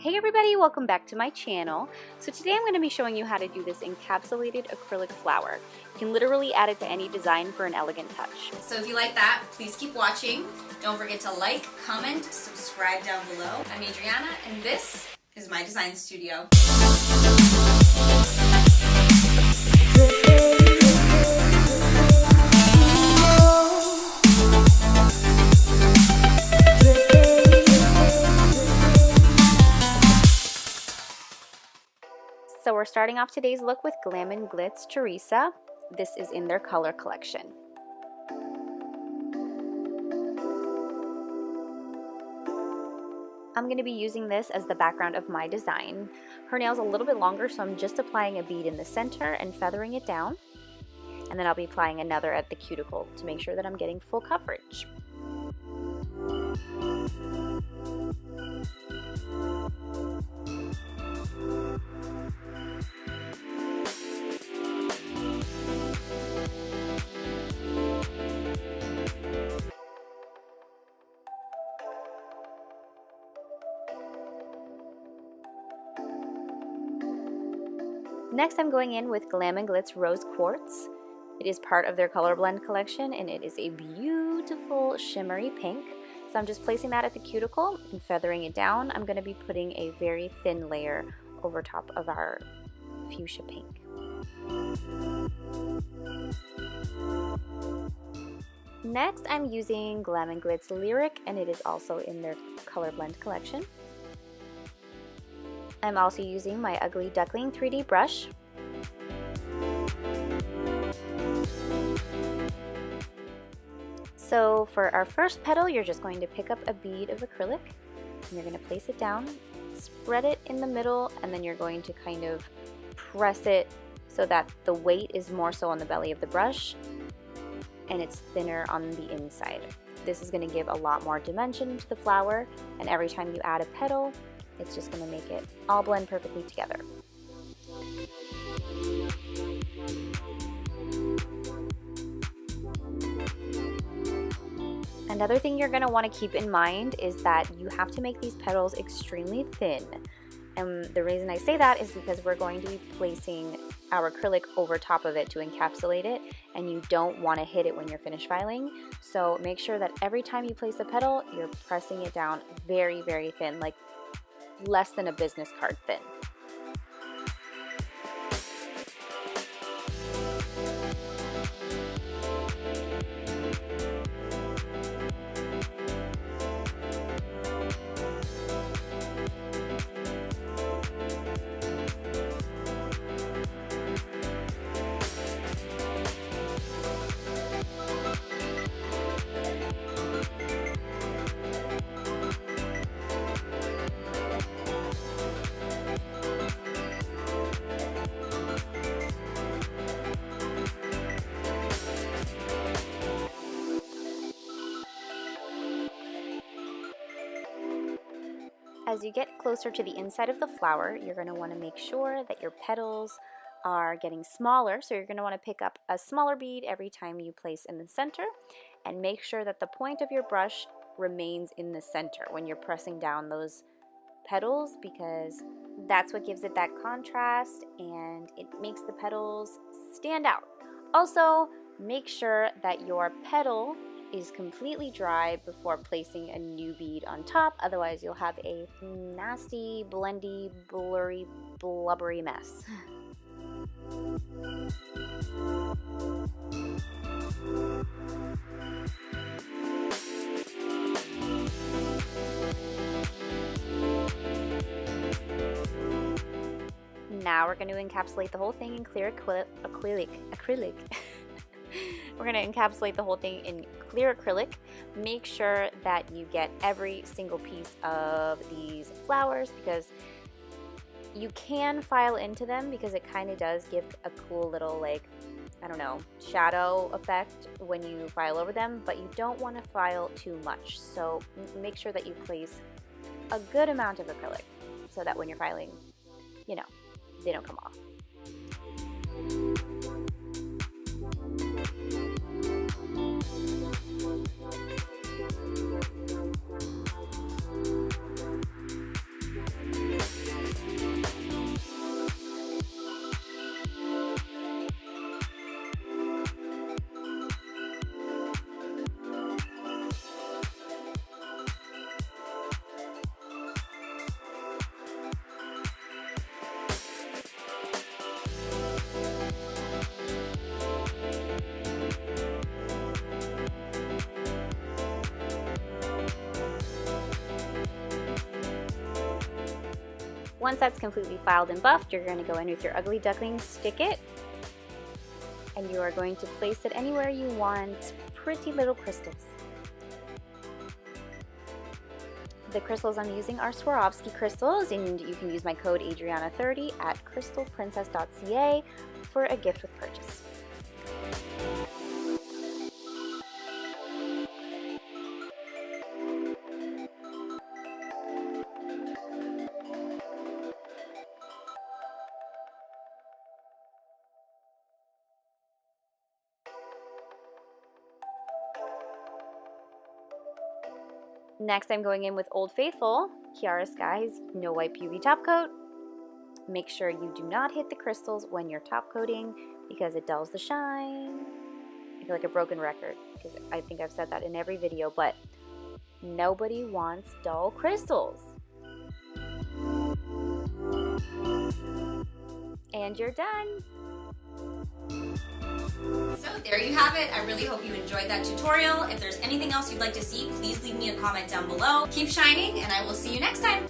Hey everybody, welcome back to my channel. So today I'm going to be showing you how to do this encapsulated acrylic flower. You can literally add it to any design for an elegant touch. So if you like that, please keep watching. Don't forget to like, comment, subscribe down below. I'm Adrianna and this is my design studio. So we're starting off today's look with GLAM and GLITZ Teresa. This is in their color collection. I'm going to be using this as the background of my design. Her nail's a little bit longer, so I'm just applying a bead in the center and feathering it down. And then I'll be applying another at the cuticle to make sure that I'm getting full coverage. Next, I'm going in with GLAM and GLITZ Rose Quartz. It is part of their color blend collection and it is a beautiful shimmery pink. So I'm just placing that at the cuticle and feathering it down. I'm going to be putting a very thin layer over top of our fuchsia pink. Next, I'm using GLAM and GLITZ Lyric, and it is also in their color blend collection. I'm also using my ugly duckling 3D brush. So for our first petal, you're just going to pick up a bead of acrylic, and you're going to place it down, spread it in the middle, and then you're going to kind of press it so that the weight is more so on the belly of the brush, and it's thinner on the inside. This is going to give a lot more dimension to the flower, and every time you add a petal, it's just going to make it all blend perfectly together. Another thing you're going to want to keep in mind is that you have to make these petals extremely thin. And the reason I say that is because we're going to be placing our acrylic over top of it to encapsulate it, and you don't want to hit it when you're finished filing. So make sure that every time you place a petal, you're pressing it down very, very thin, like less than a business card thin. As you get closer to the inside of the flower, you're going to want to make sure that your petals are getting smaller. So you're going to want to pick up a smaller bead every time you place in the center, and make sure that the point of your brush remains in the center when you're pressing down those petals, because that's what gives it that contrast and it makes the petals stand out. Also, make sure that your petal is completely dry before placing a new bead on top, otherwise you'll have a nasty, blendy, blurry, blubbery mess. Now we're going to encapsulate the whole thing in clear acrylic. We're going to encapsulate the whole thing in clear acrylic. Make sure that you get every single piece of these flowers, because you can file into them, because it kind of does give a cool little, like, I don't know, shadow effect when you file over them, but you don't want to file too much. So make sure that you place a good amount of acrylic so that when you're filing, you know, they don't come off. Once that's completely filed and buffed, you're going to go in with your Ugly Duckling Stick It, and you are going to place it anywhere you want pretty little crystals. The crystals I'm using are Swarovski crystals, and you can use my code Adrianna30 at crystalprincess.ca for a gift with purchase. Next, I'm going in with Old Faithful, KIARA Sky's No White Beauty Top Coat. Make sure you do not hit the crystals when you're top coating because it dulls the shine. I feel like a broken record because I think I've said that in every video, but nobody wants dull crystals. And you're done. So there you have it. I really hope you enjoyed that tutorial. If there's anything else you'd like to see, please leave me a comment down below. Keep shining, and I will see you next time.